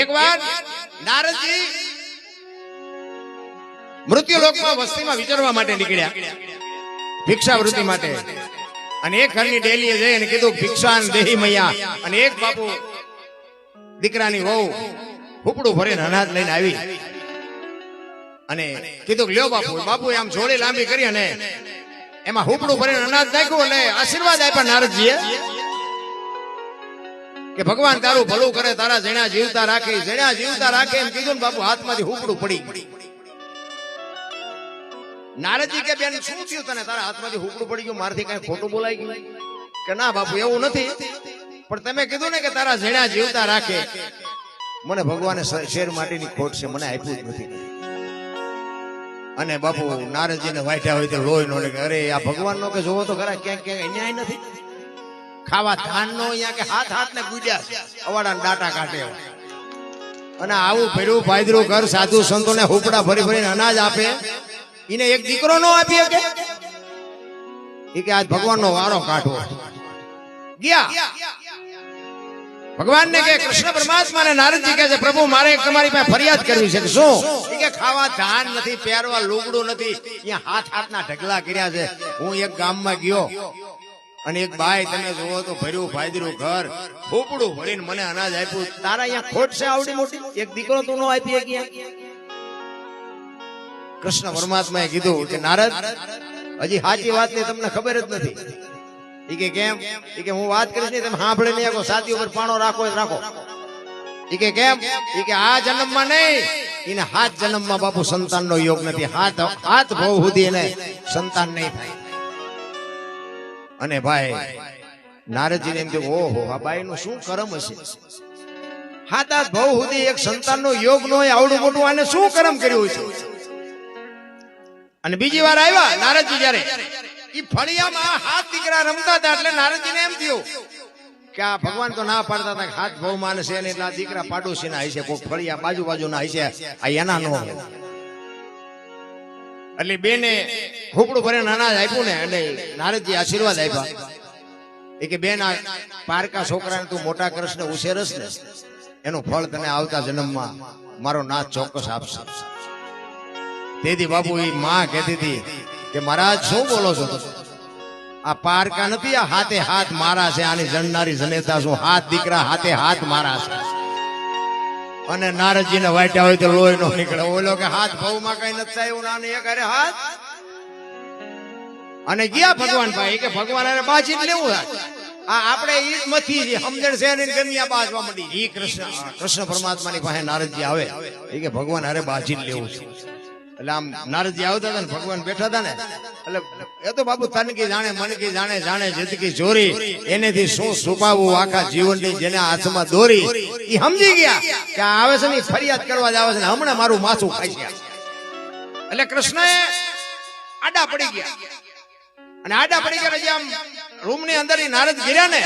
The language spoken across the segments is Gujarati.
એક વાર નારદજી મૃત્યુલોકમાં વસ્તીમાં વિચરવા માટે નીકળ્યા ભિક્ષાવૃત્તિ માટે અને એક ઘરની ડેલીએ જઈ અને કીધું ભિક્ષાન દેહી મૈયા અને એક બાપુ દીકરાની વહુ ફૂપડું ભરીને અનાજ લઈને આવી અને કીધું લ્યો બાપુ આમ જોડી લાંબી કરી અને એમાં ફૂપડું ભરીને અનાજ નાખ્યું એટલે આશીર્વાદ આપ્યા નારદજીએ કે ભગવાન તારું ભલું કરે, તારા જણા જીવતા રાખે એમ કીધું ને બાપુ હાથમાંથી હુકડું પડી. નારદજી કે બેન શું થયું તને, તારા હાથમાંથી હુકડું પડી ગયું, મારથી કઈ ખોટું બોલાઈ ગયું? કે ના બાપુ એવું નથી, પણ તમે કીધું ને કે તારા જણા જીવતા રાખે, મને ભગવાને શેર માટીની ખોટ છે, મને આપ્યું જ નથી. અને બાપુ નારદજીને વાઢ્યા હોય તો લોહી નો કે અરે આ ભગવાન નો કે જોવો તો ખરા ક્યાંક ક્યાંક અન્યાય નથી. ખાવા ધાન નો અહીંયા કે હાથ ને ગુજ્યા અવાડા ડાટા કાઢે અને આવું ભર્યું ભાદરું ઘર સાધુ સંતો ને હુકડા ભરી ભરીને અનાજ આપે, એને એક દીકરો નો આપીએ કે આજ ભગવાન નો વારો કાઢવો. ગયા ભગવાન ને કે કૃષ્ણ પરમાત્મા ને નારદજી કહે છે પ્રભુ મારે એક તમારી પાસે ફરિયાદ કરવી છે. શું? કે ખાવા ધાન નથી, પહેરવા લુગડું નથી, અહીંયા હાથના ઢગલા કર્યા છે. હું એક ગામમાં ગયો અને એક બાઈ તમે જોવો તો ભર્યું ભાદરું ઘર ફૂપડું ભરીને મને અનાજ આપ્યું, તારા અહીંયા ખોટ છે આવડી મોટી, એક દીકરો તું નો આપી ગયા. કૃષ્ણ પરમાત્માએ કીધું કે નારદ હજી સાચી વાત ની તમને ખબર જ નથી. એ કે કેમ? એ કે હું વાત કરીશ ને તમે સાંભળે નહીં શકો, સાથી ઉપર પાણો રાખો એ કે કેમ? એ કે આ જન્મમાં નહીં, એને 7 જન્મમાં બાપુ સંતાન નો યોગ નથી, હાથ બહુ સુધી એને સંતાન નહીં થાય. અને ભાઈ નારદજીને એમ થયું ઓહો આ બાઈ નું શું કર્મ હશે, 7 બહુ સુધી એક સંતાન નો યોગ નો હોય, આવડું મોટું આને શું કર્મ કર્યું છે. અને બીજી વાર આવ્યા નારદજી જયારે ઈ ફળિયામાં 7 દીકરા રમતા હતા એટલે નારદજીને એમ થયું કે આ ભગવાન તો ના પાડતા હતા કે 7 બહુ માને છે અને એટલા દીકરા પાડોશી ના હશે, કોઈ ફળિયા બાજુ ના હશે, આ એના નો હોય. એટલે બેને ખોપડું ભરીને અનાજ આપ્યું ને એટલે નારદજી આશીર્વાદ આપ્યા એ કે બેન આ પારકા છોકરાને તું મોટા કરશ ને ઉછેરસ ને એનું ફળ તને આવતા જન્મમાં મારો નાથ ચોક્કસ આપશે. તેથી બાપુ એ માં કહેતી હતી કે મહારાજ શું બોલો છો, આ પારકા નથી, આ હાથે હાથ મારા છે, આની જણનારી જનેતા શું, 7 દીકરા હાથે મારા છે. અને નારદજી ને વાટ્યા હોય તો લોહી નો નીકળે. ઓલો કે હાથ ભાવ માં કઈ નથી થાય, નાની એક અરે હાથ. અને ગયા ભગવાન ભાઈ કે ભગવાન અરે બાજી લેવું આ આપણે ઈ મથી સમજણ છે ને ગમ્યા બાજવા માંડી. ઈ કૃષ્ણ પરમાત્માની પાસે નારદજી આવે એ કે ભગવાન અરે બાજી લેવું છે. એટલે આમ નારદજી આવતા હતા ને ભગવાન બેઠા હતા ને એટલે એ તો બાપુ તન કી જાણે મન કી જાણે જિંદગી ચોરી, એનેથી શું છુપાવવું આખા જીવનની જેને હાથમાં દોરી એ સમજી ગયા કે આવે છે ને ફરિયાદ કરવા જ આવે છે ને હમણાં મારું માથું ખાઈ ગયા. એટલે કૃષ્ણએ આડા પડી ગયા અને આડા પડી ગયા જે આમ રૂમ ની અંદર નારદ ગિર્યા ને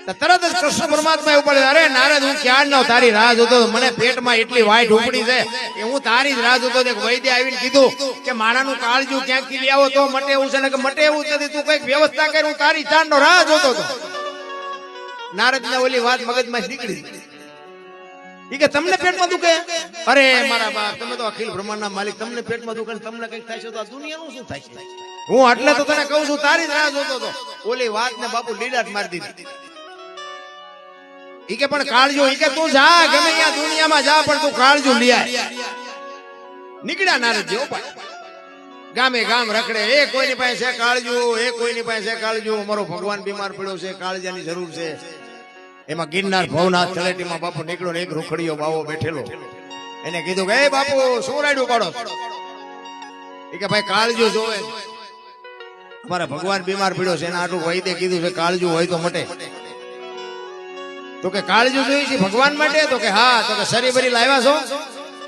તરત જ કૃષ્ણ પરમાત્મા ઉપર અરે નારદ હું ક્યાં નો તારી રાહ જોતો, મને પેટમાં એટલી વાઈટ ઉપડી છે કે હું તારી જ રાહ જોતો. વૈદ્ય આવીને કીધું કે માણાનું કાળજું ક્યાંકથી લઈ આવો તો મટે એવું છે ને કે મટે એવું જ નથી, તું કઈક વ્યવસ્થા કરી, હું તારી ચાંદ નો રાહ જોતો હતો. નારદ ને ઓલી વાત મગજમાં નીકળી કે તમને પેટમાં દુખે? અરે મારા બાપ તમે તો અખિલ બ્રહ્માંડના માલિક, તમને પેટમાં દુખે તમને કઈક થાય છે તો આ દુનિયાનું શું થાય છે? હું એટલે તો તને કહું છું તારી જ રાહ જોતો હતો. ઓલી વાત ને બાપુ લીડાટ મારી દીધી. ઈ કે પણ કાળજો, ઈ કે તું જા ગમે ત્યાં દુનિયામાં જા પણ તું કાળજો લઈ આય. નીકળ્યા નારદજી ગામે ગામ રખડે, એ કોઈની પાસે છે કાળજો, એ કોઈની પાસે છે કાળજો, અમારો ભગવાન બીમાર પડ્યો છે, કાળજાની જરૂર છે. એમાં ગિરનાર ભવનાથ તળેટીમાં બાપુ નીકળ્યો ને એક રૂખડીયો બાવો બેઠેલો, એને કીધું કે એ બાપુ શું રાડ્યું પાડો? એ કે ભાઈ કાળજો જોવે, અમારા ભગવાન બીમાર પડ્યો છે, એના આટલું વૈદ્ય કીધું છે કાળજો હોય તો મટે. તો કે કાળજુ જોઈ છે ભગવાન માટે? તો કે હા. તો કે સરી બરી લાવ્યા છો?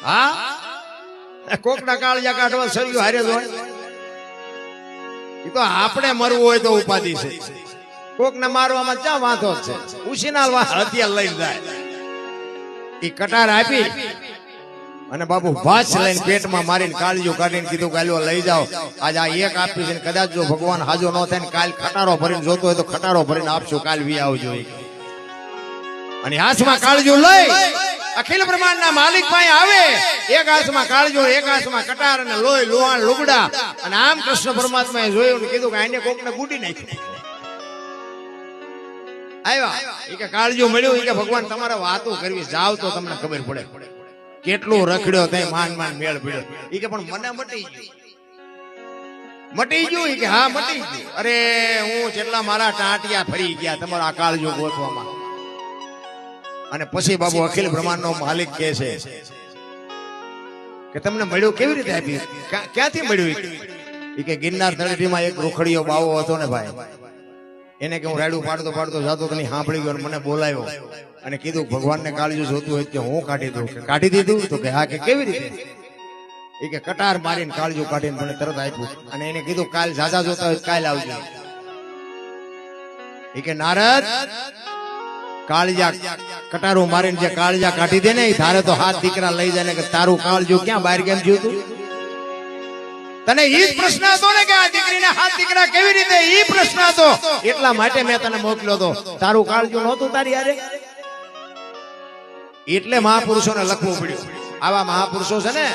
હા. કોકના કાળજા કાઢવા સરિયું હારે જ હોય. એ તો આપણે મરવું હોય તો ઉપાધિ છે, કોકને મારવામાં ક્યાં વાંધો છે, ઉછીના હથિયાર લઈને જાય. એ કટાર આપી અને બાપુ ભાસ લઈને પેટમાં મારીને કાળજુ કાઢીને કીધું કાલ્યો લઈ જાઓ, આજે આ એક આપી છે, કદાચ જો ભગવાન હાજો ન થાય ને કાલ ખટારો ભરીને જોતો હોય તો ખટારો ભરીને આપશું, કાલ વી આવજો. અને હાથમાં કાળજુ લઈ અખિલ બ્રહ્માંડના માલિક પાસે આવે, એક હાથમાં કાળજો, એક હાથમાં કટાર અને લોહી લોહાણ લુગડા, અને આમ કૃષ્ણ પરમાત્માએ જોયું ને કીધું કે આને કોકને ગુડી નાખ્યું. આવ્યા એ કે કાળજો મળ્યું, એ કે ભગવાન તમારે વાતો કરવી, જાવ તો તમને ખબર પડે કેટલું રખડ્યો તે માન માન મેળ પડ્યો. એ કે પણ મને મટી ગયું. કે હા મટી ગયું. અરે હું જેટલા મારા ટાંટિયા ફરી ગયા તમારા આ કાળજો ગોતવામાં. અને પછી બાબુ અખિલ બ્રહ્માંડનો માલિક કહે છે કે તમને મળ્યું કેવી રીતે આપ્યું, ક્યાંથી મળ્યું? એ કે ગિરનાર તળેટીમાં એક રૂખડીયો બાવો હતો ને ભાઈ, એને કે હું રાડું પાડતો પાડતો જતો તો સાંભળી ગયો, મને બોલાવ્યો અને કીધું ભગવાનને કાળજું જોતું હોય કે હું કાઢી દઉં. કાઢી દીધું? તો કે હા. કે કેવી રીતે? એ કે કટાર મારીને કાળજું કાઢીને મને તરત આપ્યું, અને એને કીધું કાલ ઝાઝા જોતા હોય કાલ આવજો. એ કે નારદ, કાળજા કટારો મારીને જે કાળજા કાઢી દે ને એ તારે તો હાથ દીકરા લઈ જાય ને કે તારું કાળજું ક્યાં બહાર કેમ જ્યું તું? તને ઈ જ પ્રશ્ન હતો ને કે આ દીકરીને હાથ દીકરા કેવી રીતે? ઈ પ્રશ્ન હતો, એટલા માટે મેં તને મોકલ્યો હતો. તારું કાળજું નહોતું તારી હારે, એટલે મહાપુરુષોને લખવું પડ્યું. આવા મહાપુરુષો છે ને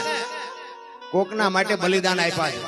કોકના માટે બલિદાન આપ્યા છે.